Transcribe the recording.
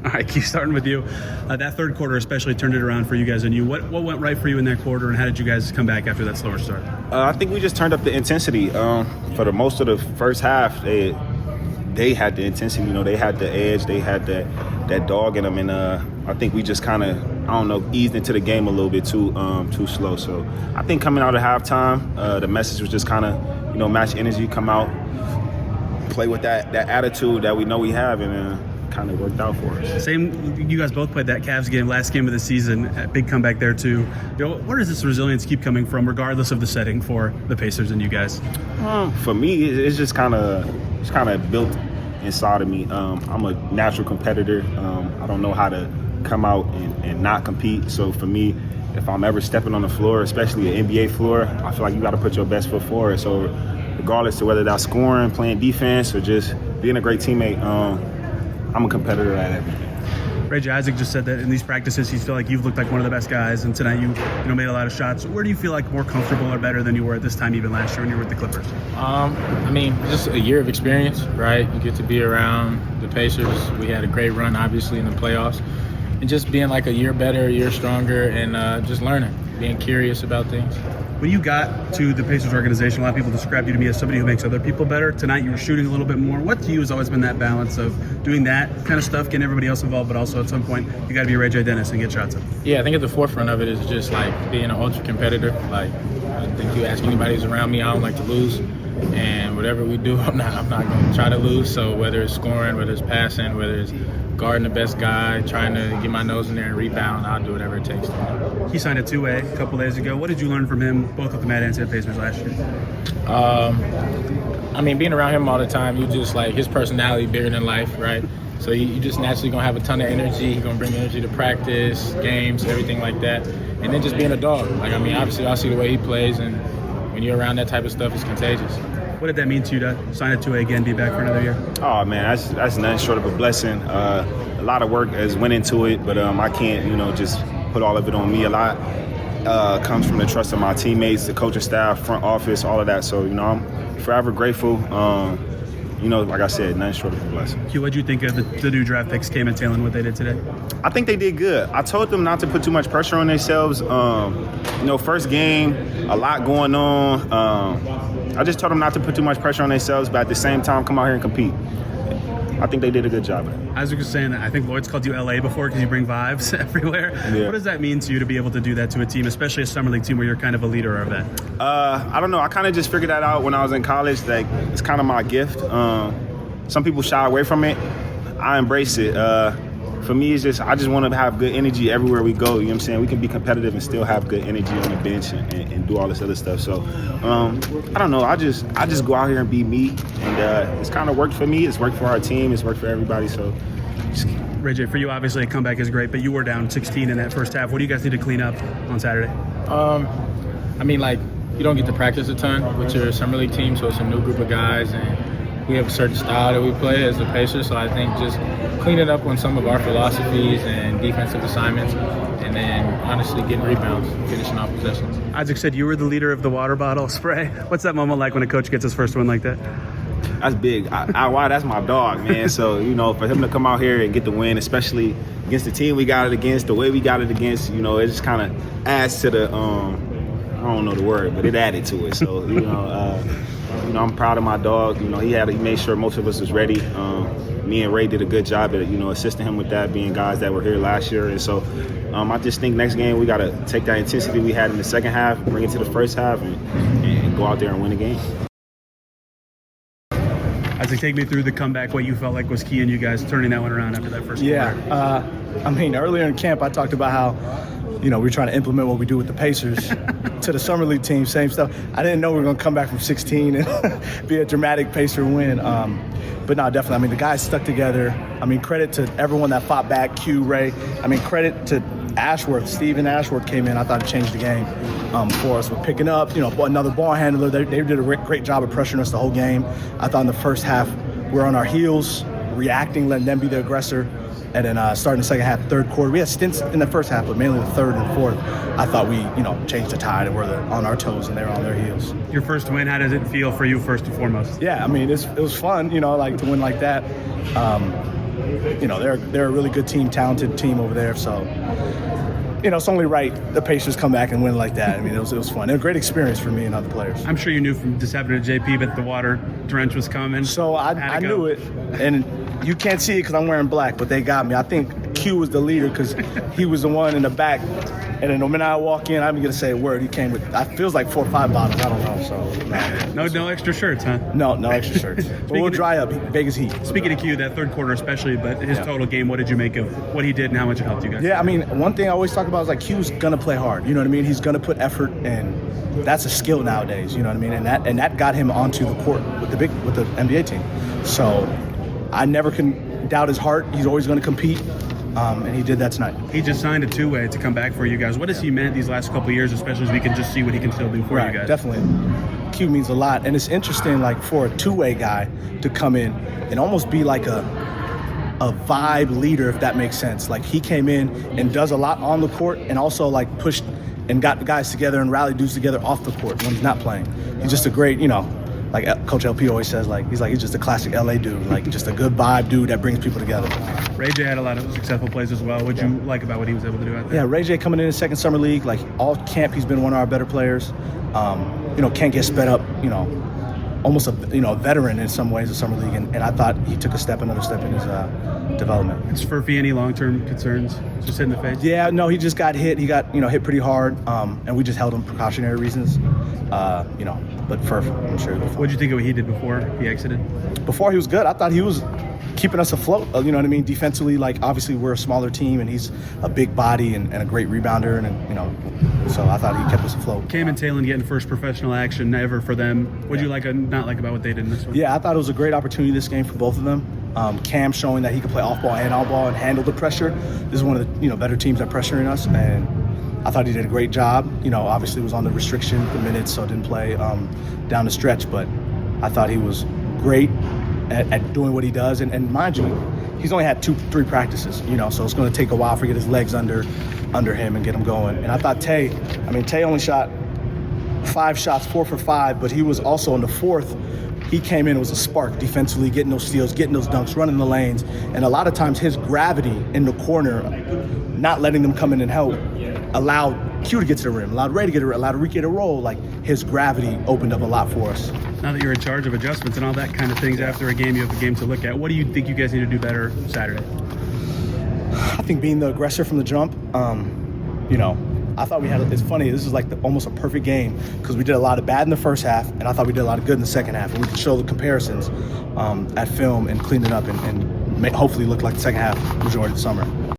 All right, Keith, starting with you. That third quarter especially turned it around for you guys and you. What went right for you in that quarter, and how did you guys come back after that slower start? I think we just turned up the intensity. For the most of the first half, they had the intensity. They had the edge. They had that dog in them, and I think we just kind of, eased into the game a little bit too slow. So I think coming out of halftime, the message was just kind of, match energy, come out, play with that attitude that we know we have, and kind of worked out for us. Same, you guys both played that Cavs game, last game of the season, big comeback there too. Where does this resilience keep coming from, regardless of the setting for the Pacers and you guys? For me, it's just kind of built inside of me. I'm a natural competitor. I don't know how to come out and not compete. So for me, if I'm ever stepping on the floor, especially an NBA floor, I feel like you got to put your best foot forward. So regardless of whether that's scoring, playing defense, or just being a great teammate, I'm a competitor at everything. RayJ, Isaac just said that in these practices, he feel like you've looked like one of the best guys, and tonight you made a lot of shots. Where do you feel like more comfortable or better than you were at this time even last year when you were with the Clippers? Just a year of experience, right? You get to be around the Pacers. We had a great run, obviously, in the playoffs. And just being like a year better, a year stronger, and just learning, being curious about things. When you got to the Pacers organization, a lot of people described you to me as somebody who makes other people better. Tonight you were shooting a little bit more. What to you has always been that balance of doing that kind of stuff, getting everybody else involved, but also at some point you got to be RayJ Dennis and get shots up? Yeah, I think at the forefront of it is just like being an ultra competitor. Like, I think you ask anybody who's around me, I don't like to lose. And whatever we do, I'm not going to try to lose. So whether it's scoring, whether it's passing, whether it's guarding the best guy, trying to get my nose in there and rebound, I'll do whatever it takes to win. He signed a two-way a couple days ago. What did you learn from him, both with the Mad Ants and Pacers last year? Being around him all the time, you just like his personality bigger than life, right? So you just naturally going to have a ton of energy. He's going to bring energy to practice, games, everything like that. And then just being a dog. Obviously I see the way he plays, and when you're around that type of stuff, it's contagious. What did that mean to you to sign a two-way again, be back for another year? Oh, man, that's nothing short of a blessing. A lot of work has went into it, but I can't, just put all of it on me. A lot comes from the trust of my teammates, the coaching staff, front office, all of that. So, I'm forever grateful. Like I said, nothing short of a blessing. Q, what did you think of the new draft picks came and tailing what they did today? I think they did good. I told them not to put too much pressure on themselves. First game, a lot going on. I just told them not to put too much pressure on themselves, but at the same time, come out here and compete. I think they did a good job of it. Isaac was saying that I think Lloyd's called you LA before because you bring vibes everywhere. Yeah. What does that mean to you to be able to do that to a team, especially a summer league team where you're kind of a leader of that? I don't know. I kind of just figured that out when I was in college. Like, it's kind of my gift. Some people shy away from it. I embrace it. For me, it's just I just want to have good energy everywhere we go. You know what I'm saying? We can be competitive and still have good energy on the bench and do all this other stuff. So, I don't know. I just go out here and be me. And it's kind of worked for me. It's worked for our team. It's worked for everybody. So, RayJ, for you, obviously, a comeback is great, but you were down 16 in that first half. What do you guys need to clean up on Saturday? You don't get to practice a ton with your summer league team, so it's a new group of guys, and we have a certain style that we play as the Pacers. So I think just cleaning up on some of our philosophies and defensive assignments, and then honestly getting rebounds, finishing off possessions. Isaac said you were the leader of the water bottle spray. What's that moment like when a coach gets his first one like that? That's big. That's my dog, man. So, for him to come out here and get the win, especially against the team we got it against, the way we got it against, it just kind of adds to the, I don't know the word, but it added to it. So, I'm proud of my dog. He made sure most of us was ready. Me and Ray did a good job at, assisting him with that, being guys that were here last year. And so I just think next game we got to take that intensity we had in the second half, bring it to the first half, and go out there and win the game. Isaac, take me through the comeback, what you felt like was key in you guys turning that one around after that first quarter. Earlier in camp I talked about how we're trying to implement what we do with the Pacers to the summer league team, same stuff. I didn't know we were going to come back from 16 and be a dramatic Pacer win. But no, definitely. The guys stuck together. Credit to everyone that fought back, Q, Ray. Credit to Ashworth. Steven Ashworth came in. I thought it changed the game for us with picking up, another ball handler. They did a great job of pressuring us the whole game. I thought in the first half we were on our heels, reacting, letting them be the aggressor. And then starting the second half, third quarter, we had stints in the first half, but mainly the third and fourth. I thought we, changed the tide and we're on our toes and they were on their heels. Your first win, how does it feel for you first and foremost? Yeah, it was fun, to win like that. they're a really good team, talented team over there. So, it's only right the Pacers come back and win like that. I mean, it was fun. It was a great experience for me and other players. I'm sure you knew from just happening to JP, but the water drench was coming. So I knew it, and you can't see it because I'm wearing black, but they got me. I think Q was the leader because he was the one in the back. And then the minute I walk in, I'm going to say a word. He came with, I feels like 4 or 5 bottles. I don't know. So No extra shirts, huh? No extra shirts. But we'll dry up. Vegas Heat. Speaking of Q, that third quarter especially, but his total game, what did you make of what he did and how much it helped you guys? Yeah, I mean, one thing I always talk about is like Q's going to play hard. You know what I mean? He's going to put effort, and that's a skill nowadays. You know what I mean? And that got him onto the court with the NBA team. So I never can doubt his heart. He's always going to compete. And he did that tonight. He just signed a two-way to come back for you guys. What has he meant these last couple of years, especially as we can just see what he can still do for you guys? Definitely. Q means a lot. And it's interesting, like, for a two-way guy to come in and almost be like a vibe leader, if that makes sense. Like, he came in and does a lot on the court and also, like, pushed and got the guys together and rallied dudes together off the court when he's not playing. He's just a great, like Coach LP always says, he's just a classic LA dude, like just a good vibe dude that brings people together. RayJ had a lot of successful plays as well. What'd you like about what he was able to do out there? Yeah, RayJ coming in his second summer league, like all camp, he's been one of our better players. Can't get sped up, almost a veteran in some ways of summer league, and I thought he took another step in his development. Is Furphy any long-term concerns? Just hit in the face? Yeah, no, he just got hit. He got hit pretty hard, and we just held him precautionary reasons. But Furph, I'm sure. What did you think of what he did before he exited? Before he was good. I thought he was keeping us afloat. You know what I mean? Defensively, like obviously we're a smaller team, and he's a big body and a great rebounder, and so I thought he kept us afloat. Cam and Talon getting first professional action ever for them. What did you like or not like about what they did in this one? Yeah, I thought it was a great opportunity this game for both of them. Cam showing that he can play off ball and on ball and handle the pressure. This is one of the better teams that pressuring us, and I thought he did a great job. Obviously was on the restriction, the minutes, so didn't play down the stretch, but I thought he was great at doing what he does. And mind you, he's only had 2-3 practices, so it's going to take a while for get his legs under him and get him going. And I thought Tay only shot 5 shots, 4 for 5, but he was also in the fourth. He came in, it was a spark defensively, getting those steals, getting those dunks, running the lanes. And a lot of times his gravity in the corner, not letting them come in and help, allowed Q to get to the rim, allowed Ray to get to the rim, allowed Ricky to roll. Like, his gravity opened up a lot for us. Now that you're in charge of adjustments and all that kind of things after a game, you have a game to look at. What do you think you guys need to do better Saturday? I think being the aggressor from the jump, I thought we had, it's funny, this is like almost a perfect game because we did a lot of bad in the first half, and I thought we did a lot of good in the second half, and we could show the comparisons at film and clean it up and hopefully look like the second half majority of the summer.